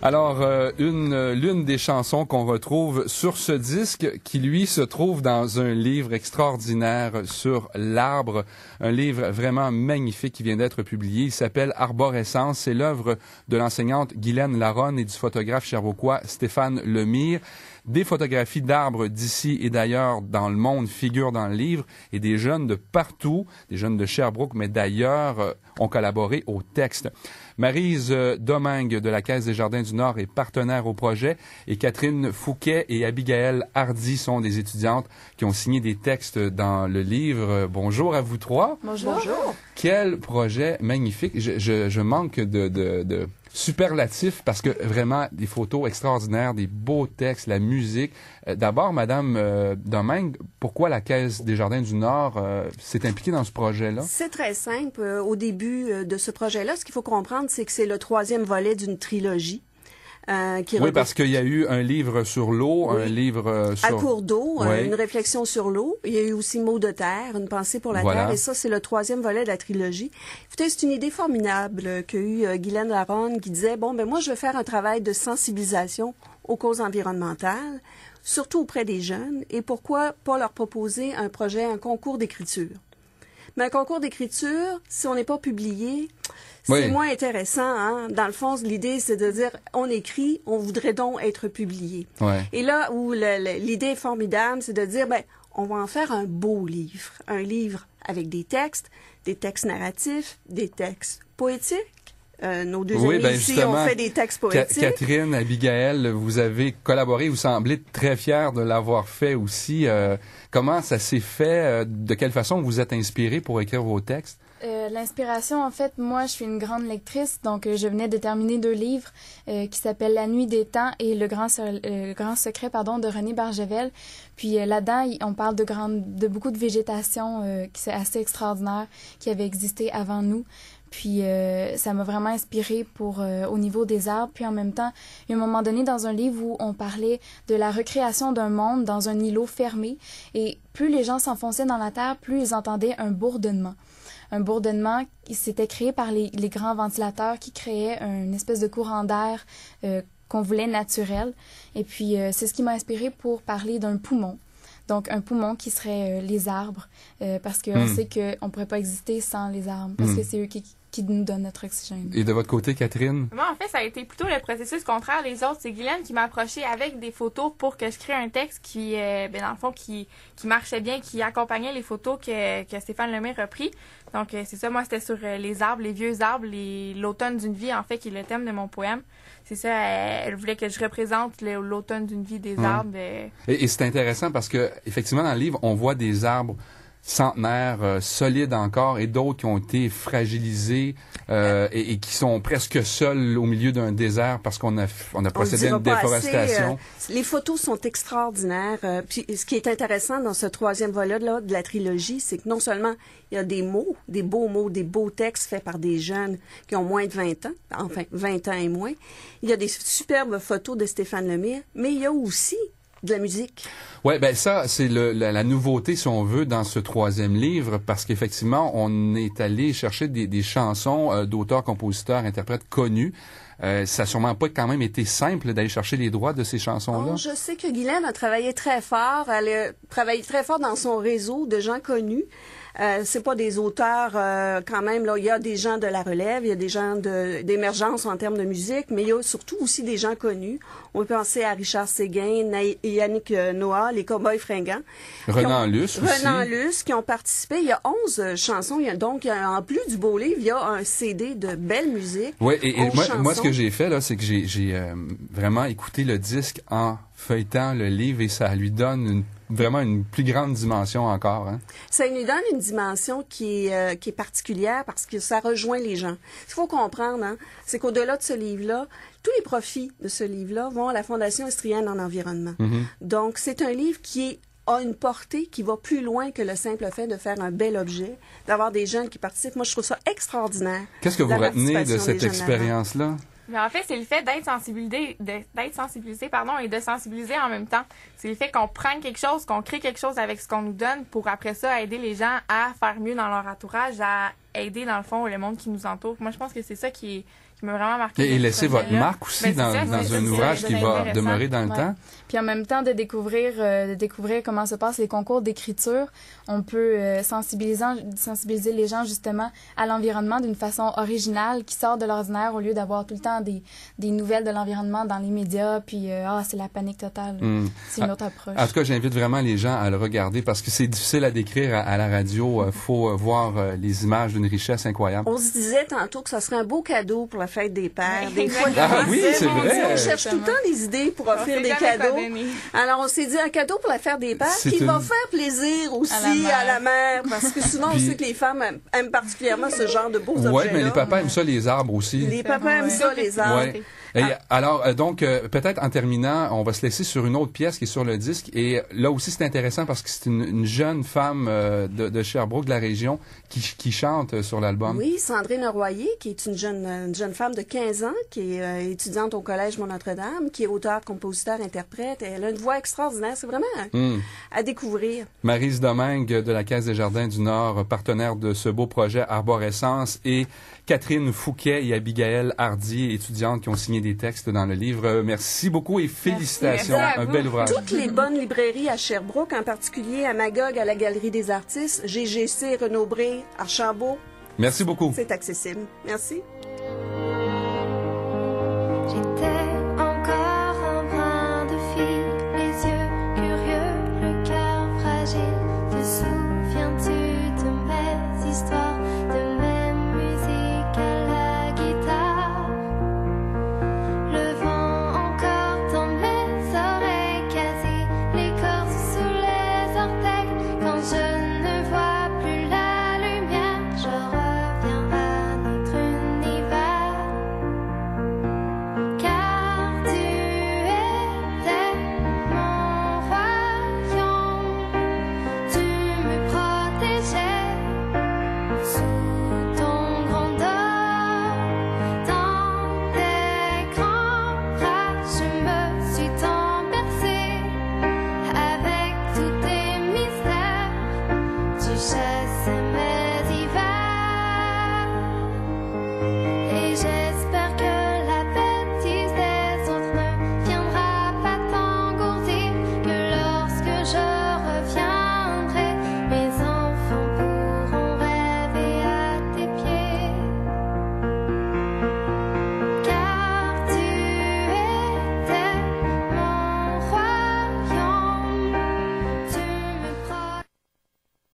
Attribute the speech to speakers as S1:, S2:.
S1: Alors, l'une des chansons qu'on retrouve sur ce disque, qui lui se trouve dans un livre extraordinaire sur l'arbre, un livre vraiment magnifique qui vient d'être publié. Il s'appelle Arborescence. C'est l'œuvre de l'enseignante Guylaine Laronne et du photographe chervauquois Stéphane Lemire. Des photographies d'arbres d'ici et d'ailleurs dans le monde figurent dans le livre et des jeunes de partout, des jeunes de Sherbrooke, mais d'ailleurs, ont collaboré au texte. Maryse Domingue de la Caisse des Jardins du Nord est partenaire au projet et Catherine Fouquet et Abigail Hardy sont des étudiantes qui ont signé des textes dans le livre. Bonjour à vous trois.
S2: Bonjour. Bonjour.
S1: Quel projet magnifique. Je manque de superlatif parce que vraiment des photos extraordinaires, des beaux textes, la musique. D'abord, Madame Domingue, pourquoi la Caisse des Jardins du Nord s'est impliquée dans ce projet-là?
S2: C'est très simple. Au début de ce projet-là, ce qu'il faut comprendre, c'est que c'est le 3e volet d'une trilogie.
S1: Oui, parce qu'il y a eu un livre sur l'eau, oui. Un livre sur...
S2: À court d'eau,
S1: oui.
S2: Une réflexion sur l'eau. Il y a eu aussi Mots de terre, une pensée pour la terre. Et ça, c'est le 3e volet de la trilogie. Écoutez, c'est une idée formidable qu'a eu Guylaine Laronne qui disait, bon, ben moi, je vais faire un travail de sensibilisation aux causes environnementales, surtout auprès des jeunes. Et pourquoi pas leur proposer un projet, un concours d'écriture? Mais un concours d'écriture, si on n'est pas publié, c'est moins intéressant. Hein? Dans le fond, l'idée, c'est de dire, on écrit, on voudrait donc être publié.
S1: Ouais.
S2: Et là où l'idée est formidable, c'est de dire, ben, on va en faire un beau livre. Un livre avec des textes narratifs, des textes poétiques. Nos deux amis ici ont fait des textes poétiques.
S1: Catherine, Abigail, vous avez collaboré, vous semblez très fiers de l'avoir fait aussi. Comment ça s'est fait? De quelle façon vous êtes inspiré pour écrire vos textes?
S3: L'inspiration, en fait, moi, je suis une grande lectrice, donc je venais de terminer 2 livres qui s'appellent La nuit des temps et Le grand secret de René Barjavel. Puis là-dedans, on parle de beaucoup de végétation qui c'est assez extraordinaire, qui avait existé avant nous. Puis ça m'a vraiment inspirée pour au niveau des arbres. Puis en même temps, il y a un moment donné dans un livre où on parlait de la recréation d'un monde dans un îlot fermé. Et plus les gens s'enfonçaient dans la terre, plus ils entendaient un bourdonnement. Un bourdonnement qui s'était créé par les grands ventilateurs qui créaient une espèce de courant d'air qu'on voulait naturel. Et puis c'est ce qui m'a inspirée pour parler d'un poumon. Donc, un poumon qui serait les arbres, parce qu'on sait qu'on ne pourrait pas exister sans les arbres, parce que c'est eux qui nous donnent notre oxygène.
S1: Et de votre côté, Catherine?
S4: Moi, en fait, ça a été plutôt le processus contraire des autres. C'est Guylaine qui m'a approché avec des photos pour que je crée un texte qui, dans le fond, qui marchait bien, qui accompagnait les photos que Stéphane Lemire a pris. Donc, c'est ça. Moi, c'était sur les arbres, les vieux arbres, l'automne d'une vie, en fait, qui est le thème de mon poème. C'est ça, elle voulait que je représente l'automne d'une vie des arbres.
S1: Et c'est intéressant parce que, effectivement, dans le livre, on voit des arbres centenaires, solides encore, et d'autres qui ont été fragilisés et qui sont presque seuls au milieu d'un désert parce qu'on a procédé à une déforestation.
S2: Les photos sont extraordinaires. Puis ce qui est intéressant dans ce 3e volet-là de la trilogie, c'est que non seulement il y a des mots, des beaux textes faits par des jeunes qui ont moins de 20 ans, enfin 20 ans et moins. Il y a des superbes photos de Stéphane Lemire, mais il y a aussi de la musique.
S1: Oui, ben ça, c'est la nouveauté, si on veut, dans ce 3e livre, parce qu'effectivement, on est allé chercher des chansons d'auteurs, compositeurs, interprètes connus. Ça n'a sûrement pas quand même été simple d'aller chercher les droits de ces chansons-là.
S2: Oh, je sais que Guylaine a travaillé très fort. Elle a travaillé très fort dans son réseau de gens connus. C'est pas des auteurs quand même. Là, il y a des gens de la relève, il y a des gens d'émergence en termes de musique, mais il y a surtout aussi des gens connus. On peut penser à Richard Séguin, Yannick Noah, les Cowboys fringants.
S1: Renan Luce aussi.
S2: Renan Luce qui ont participé. Il y a 11 chansons. Donc, en plus du beau livre, il y a un CD de belle musique.
S1: Oui, et moi, ce que j'ai fait, là, c'est que j'ai vraiment écouté le disque en feuilletant le livre et ça lui donne vraiment une plus grande dimension encore. Hein?
S2: Ça lui donne une dimension qui est particulière parce que ça rejoint les gens. Ce qu'il faut comprendre, hein, c'est qu'au-delà de ce livre-là, tous les profits de ce livre-là vont à la Fondation Estrienne en environnement. Donc, c'est un livre qui a une portée qui va plus loin que le simple fait de faire un bel objet, d'avoir des jeunes qui participent. Moi, je trouve ça extraordinaire.
S1: Qu'est-ce que vous retenez de cette expérience-là?
S4: Mais en fait, c'est le fait d'être sensibilisé, et de sensibiliser en même temps. C'est le fait qu'on prenne quelque chose, qu'on crée quelque chose avec ce qu'on nous donne pour après ça aider les gens à faire mieux dans leur entourage, à aider dans le fond le monde qui nous entoure. Moi, je pense que c'est ça qui m'a vraiment marqué.
S1: Et laisser votre marque aussi dans un ouvrage qui va demeurer dans le temps.
S3: Puis en même temps, de découvrir comment se passent les concours d'écriture, on peut sensibiliser les gens justement à l'environnement d'une façon originale qui sort de l'ordinaire au lieu d'avoir tout le temps des nouvelles de l'environnement dans les médias, puis c'est la panique totale. C'est une autre approche.
S1: En tout cas, j'invite vraiment les gens à le regarder parce que c'est difficile à décrire à la radio. Faut voir les images d'une richesse incroyable.
S2: On se disait tantôt que ça serait un beau cadeau pour la fête des pères. Des fois,
S1: oui, c'est vrai.
S2: On cherche tout le temps des idées pour offrir des cadeaux. Alors, on s'est dit un cadeau pour la fête des pères qui va faire plaisir aussi à la mère, parce que souvent, on sait que les femmes aiment particulièrement ce genre de beaux objets-là.
S1: Oui, mais les papas aiment ça, les arbres aussi.
S2: Les papas aiment ça, les arbres.
S1: Ouais. Et alors, donc, peut-être en terminant, on va se laisser sur une autre pièce qui est sur le disque. Et là aussi, c'est intéressant parce que c'est une jeune femme de Sherbrooke, de la région, qui chante sur l'album.
S2: Oui, Sandrine Royer, qui est une jeune femme de 15 ans, qui est étudiante au Collège Mont-Notre-Dame, qui est auteure, compositeur, interprète. Elle a une voix extraordinaire. C'est vraiment à découvrir.
S1: Maryse Domingue de la Caisse des Jardins du Nord, partenaire de ce beau projet Arborescence, et Catherine Fouquet et Abigail Hardy, étudiantes qui ont signé des textes dans le livre. Merci beaucoup et félicitations.
S4: Merci
S1: un bel ouvrage.
S2: Toutes les bonnes librairies à Sherbrooke, en particulier à Magog, à la Galerie des Artistes, GGC, Renaud-Bré, Archambault.
S1: Merci beaucoup.
S2: C'est accessible. Merci.